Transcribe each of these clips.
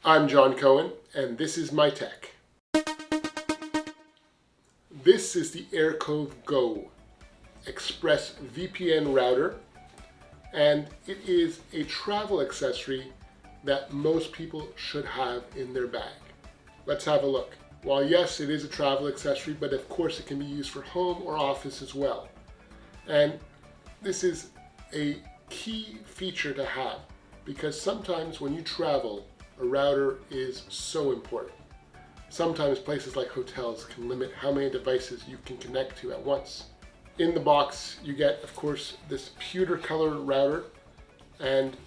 I'm John Cohen, and this is my tech. This is the Aircove Go Express VPN router, and it is a travel accessory that most people should have in their bag. Let's have a look. While yes, it is a travel accessory, but of course it can be used for home or office as well. And this is a key feature to have because sometimes when you travel, a router is so important. Sometimes places like hotels can limit how many devices you can connect to at once. In the box, you get, of course, this pewter colored router, and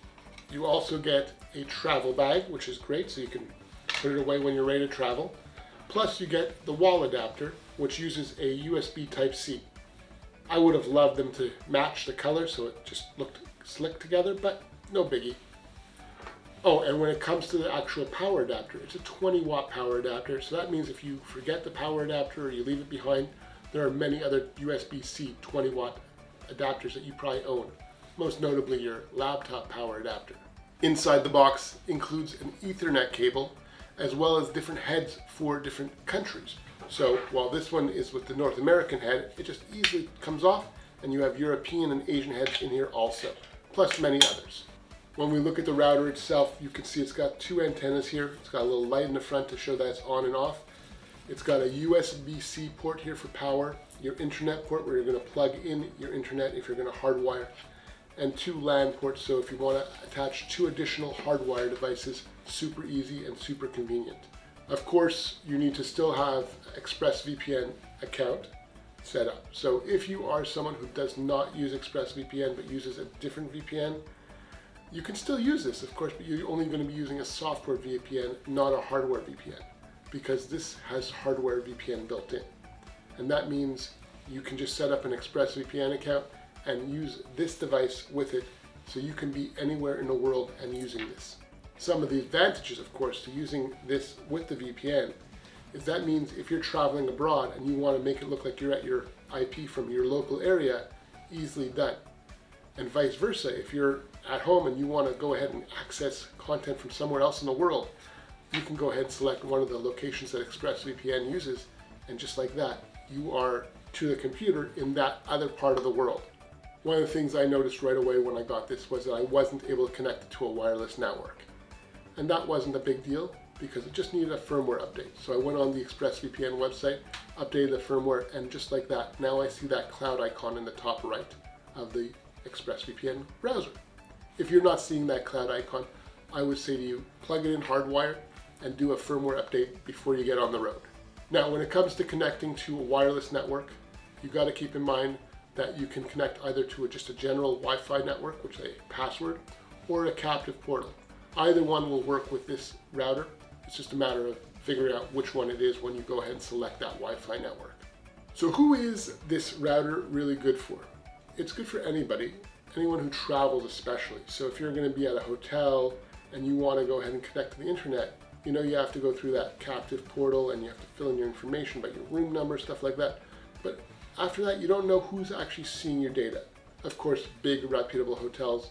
you also get a travel bag, which is great, so you can put it away when you're ready to travel. Plus, you get the wall adapter, which uses a USB Type-C. I would have loved them to match the color so it just looked slick together, but no biggie. Oh, and when it comes to the actual power adapter, it's a 20-watt power adapter, so that means if you forget the power adapter or you leave it behind, there are many other USB-C 20-watt adapters that you probably own, most notably your laptop power adapter. Inside the box includes an Ethernet cable, as well as different heads for different countries. So while this one is with the North American head, it just easily comes off, and you have European and Asian heads in here also, plus many others. When we look at the router itself, you can see it's got two antennas here. It's got a little light in the front to show that it's on and off. It's got a USB-C port here for power, your internet port where you're going to plug in your internet if you're going to hardwire, and two LAN ports, so if you want to attach two additional hardwire devices, super easy and super convenient. Of course, you need to still have ExpressVPN account set up. So if you are someone who does not use ExpressVPN but uses a different VPN, you can still use this, of course, but you're only going to be using a software VPN, not a hardware VPN, because this has hardware VPN built in. And that means you can just set up an ExpressVPN account and use this device with it, so you can be anywhere in the world and using this. Some of the advantages, of course, to using this with the VPN is that means if you're traveling abroad and you want to make it look like you're at your IP from your local area, easily done. And vice versa, if you're at home and you want to go ahead and access content from somewhere else in the world, you can go ahead and select one of the locations that ExpressVPN uses, and just like that, you are to the computer in that other part of the world. One of the things I noticed right away when I got this was that I wasn't able to connect it to a wireless network. And that wasn't a big deal because it just needed a firmware update. So I went on the ExpressVPN website, updated the firmware, and just like that, now I see that cloud icon in the top right of the ExpressVPN browser. If you're not seeing that cloud icon, I would say to you, plug it in hardwire and do a firmware update before you get on the road. Now, when it comes to connecting to a wireless network, you got to keep in mind that you can connect either to just a general Wi-Fi network, which is a password, or a captive portal. Either one will work with this router. It's just a matter of figuring out which one it is when you go ahead and select that Wi-Fi network. So who is this router really good for? It's good for anybody, anyone who travels especially. So if you're going to be at a hotel and you want to go ahead and connect to the internet, you know you have to go through that captive portal and you have to fill in your information about your room number, stuff like that. But after that, you don't know who's actually seeing your data. Of course, big reputable hotels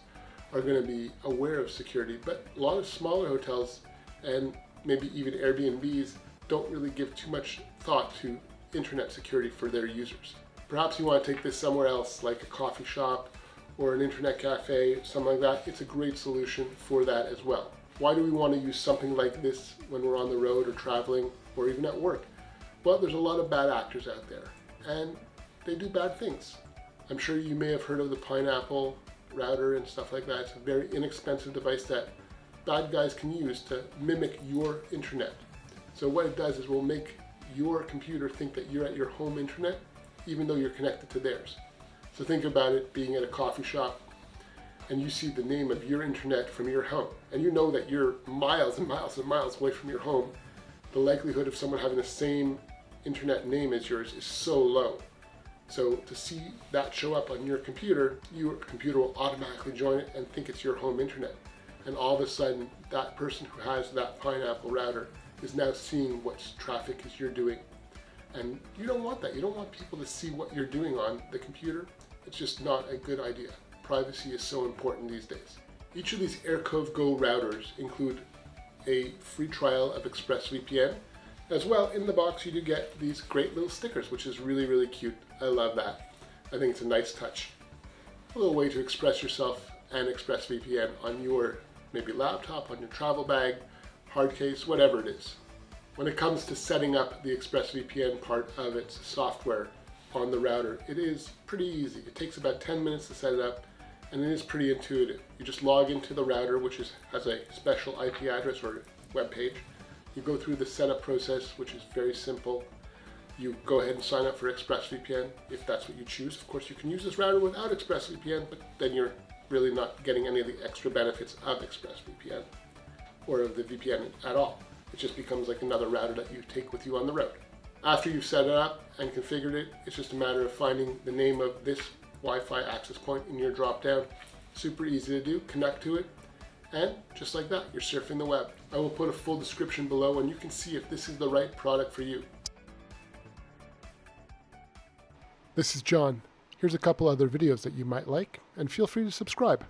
are going to be aware of security, but a lot of smaller hotels and maybe even Airbnbs don't really give too much thought to internet security for their users. Perhaps you want to take this somewhere else, like a coffee shop or an internet cafe, something like that. It's a great solution for that as well. Why do we want to use something like this when we're on the road or traveling or even at work? Well, there's a lot of bad actors out there, and they do bad things. I'm sure you may have heard of the Pineapple router and stuff like that. It's a very inexpensive device that bad guys can use to mimic your internet. So what it does is will make your computer think that you're at your home internet, even though you're connected to theirs. So think about it being at a coffee shop and you see the name of your internet from your home, and you know that you're miles and miles and miles away from your home. The likelihood of someone having the same internet name as yours is so low. So to see that show up on your computer will automatically join it and think it's your home internet. And all of a sudden, that person who has that Pineapple router is now seeing what traffic is you're doing. And you don't want that. You don't want people to see what you're doing on the computer. It's just not a good idea. Privacy is so important these days. Each of these Aircove Go routers include a free trial of ExpressVPN. As well, in the box you do get these great little stickers, which is really, really cute. I love that. I think it's a nice touch. A little way to express yourself and ExpressVPN on your maybe laptop, on your travel bag, hard case, whatever it is. When it comes to setting up the ExpressVPN part of its software on the router, it is pretty easy. It takes about 10 minutes to set it up, and it is pretty intuitive. You just log into the router, which has a special IP address or web page. You go through the setup process, which is very simple. You go ahead and sign up for ExpressVPN if that's what you choose. Of course, you can use this router without ExpressVPN, but then you're really not getting any of the extra benefits of ExpressVPN or of the VPN at all. It just becomes like another router that you take with you on the road. After you've set it up and configured it, it's just a matter of finding the name of this Wi-Fi access point in your drop-down. Super easy to do. Connect to it, and just like that, you're surfing the web. I will put a full description below and you can see if this is the right product for you. This is John. Here's a couple other videos that you might like, and feel free to subscribe.